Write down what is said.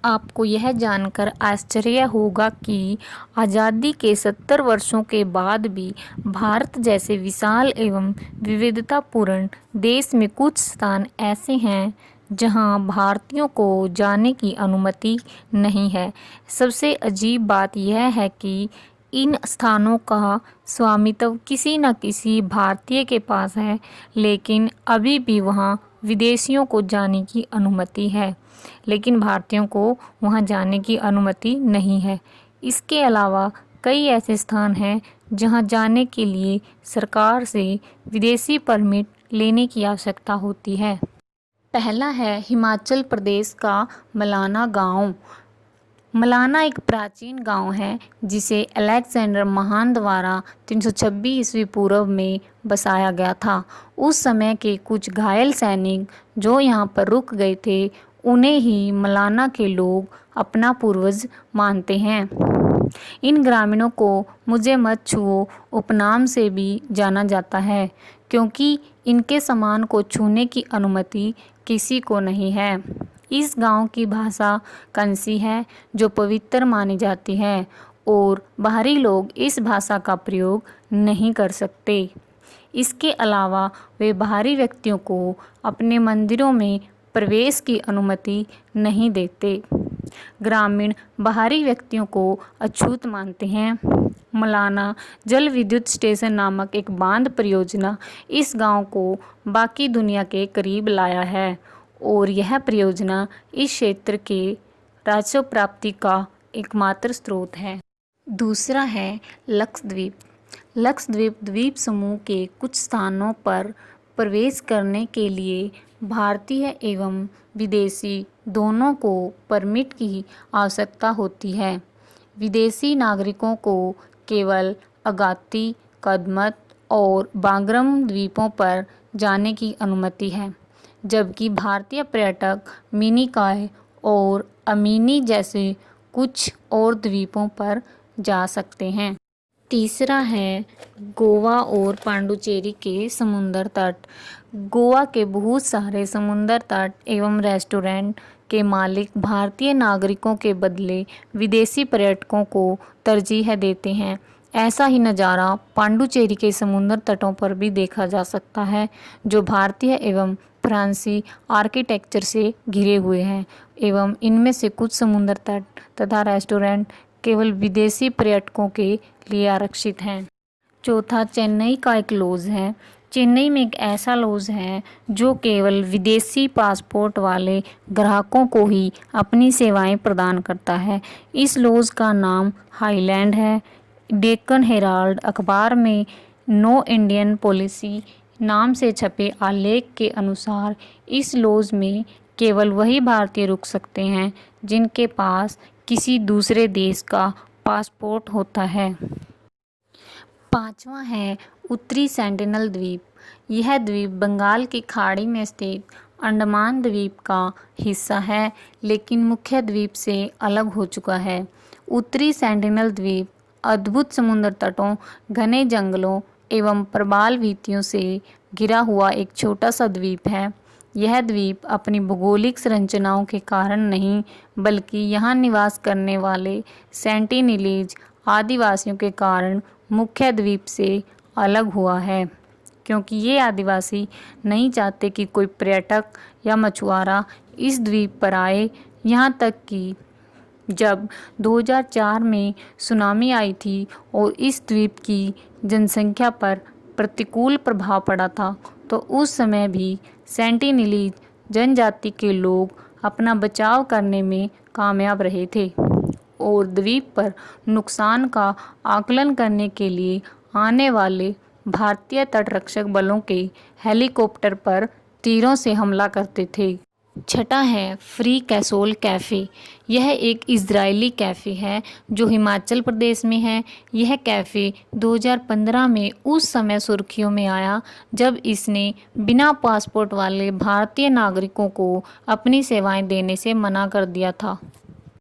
आपको यह जानकर आश्चर्य होगा कि आज़ादी के 70 वर्षों के बाद भी भारत जैसे विशाल एवं विविधतापूर्ण देश में कुछ स्थान ऐसे हैं जहां भारतीयों को जाने की अनुमति नहीं है। सबसे अजीब बात यह है कि इन स्थानों का स्वामित्व किसी न किसी भारतीय के पास है, लेकिन अभी भी वहां विदेशियों को जाने की अनुमति है, लेकिन भारतीयों को वहां जाने की अनुमति नहीं है। इसके अलावा कई ऐसे स्थान हैं जहां जाने के लिए सरकार से विदेशी परमिट लेने की आवश्यकता होती है। पहला है हिमाचल प्रदेश का मलाना गांव। मलाना एक प्राचीन गांव है जिसे अलेक्जेंडर महान द्वारा 326 ईस्वी पूर्व में बसाया गया था। उस समय के कुछ घायल सैनिक जो यहाँ पर रुक गए थे, उन्हें ही मलाना के लोग अपना पूर्वज मानते हैं। इन ग्रामीणों को मुझे मत छुओ उपनाम से भी जाना जाता है, क्योंकि इनके सामान को छूने की अनुमति किसी को नहीं है। इस गांव की भाषा कंसी है जो पवित्र मानी जाती है और बाहरी लोग इस भाषा का प्रयोग नहीं कर सकते। इसके अलावा वे बाहरी व्यक्तियों को अपने मंदिरों में प्रवेश की अनुमति नहीं देते। ग्रामीण बाहरी व्यक्तियों को अछूत मानते हैं। मलाना जल विद्युत स्टेशन नामक एक बांध परियोजना इस गांव को बाकी दुनिया के करीब लाया है और यह परियोजना इस क्षेत्र के राजस्व प्राप्ति का एकमात्र स्रोत है। दूसरा है लक्षद्वीप। लक्षद्वीप द्वीप समूह के कुछ स्थानों पर प्रवेश करने के लिए भारतीय एवं विदेशी दोनों को परमिट की आवश्यकता होती है। विदेशी नागरिकों को केवल अगाती, कदमत और बांगरम द्वीपों पर जाने की अनुमति है, जबकि भारतीय पर्यटक मिनिकॉय और अमिनी जैसे कुछ और द्वीपों पर जा सकते हैं। तीसरा है गोवा और पांडुचेरी के समुद्र तट। गोवा के बहुत सारे समुद्र तट एवं रेस्टोरेंट के मालिक भारतीय नागरिकों के बदले विदेशी पर्यटकों को तरजीह देते हैं। ऐसा ही नज़ारा पांडुचेरी के समुद्र तटों पर भी देखा जा सकता है, जो भारतीय एवं फ्रांसीसी आर्किटेक्चर से घिरे हुए हैं एवं इनमें से कुछ समुद्र तट तथा रेस्टोरेंट केवल विदेशी पर्यटकों के लिए आरक्षित हैं। चौथा चेन्नई का एक लॉज है। चेन्नई में एक ऐसा लॉज है जो केवल विदेशी पासपोर्ट वाले ग्राहकों को ही अपनी सेवाएं प्रदान करता है। इस लॉज का नाम हाईलैंड है। डेक्कन हेराल्ड अखबार में नो इंडियन पॉलिसी नाम से छपे आलेख के अनुसार इस लॉज में केवल वही भारतीय रुक सकते हैं जिनके पास किसी दूसरे देश का पासपोर्ट होता है। पांचवा है उत्तरी सेंटिनल द्वीप। यह द्वीप बंगाल की खाड़ी में स्थित अंडमान द्वीप का हिस्सा है, लेकिन मुख्य द्वीप से अलग हो चुका है। उत्तरी सेंटिनल द्वीप अद्भुत समुद्र तटों, घने जंगलों एवं प्रबाल वीथियों से घिरा हुआ एक छोटा सा द्वीप है। यह द्वीप अपनी भौगोलिक संरचनाओं के कारण नहीं, बल्कि यहाँ निवास करने वाले सेंटिनीलीज आदिवासियों के कारण मुख्य द्वीप से अलग हुआ है, क्योंकि ये आदिवासी नहीं चाहते कि कोई पर्यटक या मछुआरा इस द्वीप पर आए। यहाँ तक कि जब 2004 में सुनामी आई थी और इस द्वीप की जनसंख्या पर प्रतिकूल प्रभाव पड़ा था, तो उस समय भी सेंटिनीलीज जनजाति के लोग अपना बचाव करने में कामयाब रहे थे और द्वीप पर नुकसान का आकलन करने के लिए आने वाले भारतीय तटरक्षक बलों के हेलीकॉप्टर पर तीरों से हमला करते थे। छठा है फ्री कैसोल कैफ़े। यह एक इजरायली कैफ़े है जो हिमाचल प्रदेश में है। यह कैफ़े 2015 में उस समय सुर्खियों में आया जब इसने बिना पासपोर्ट वाले भारतीय नागरिकों को अपनी सेवाएं देने से मना कर दिया था।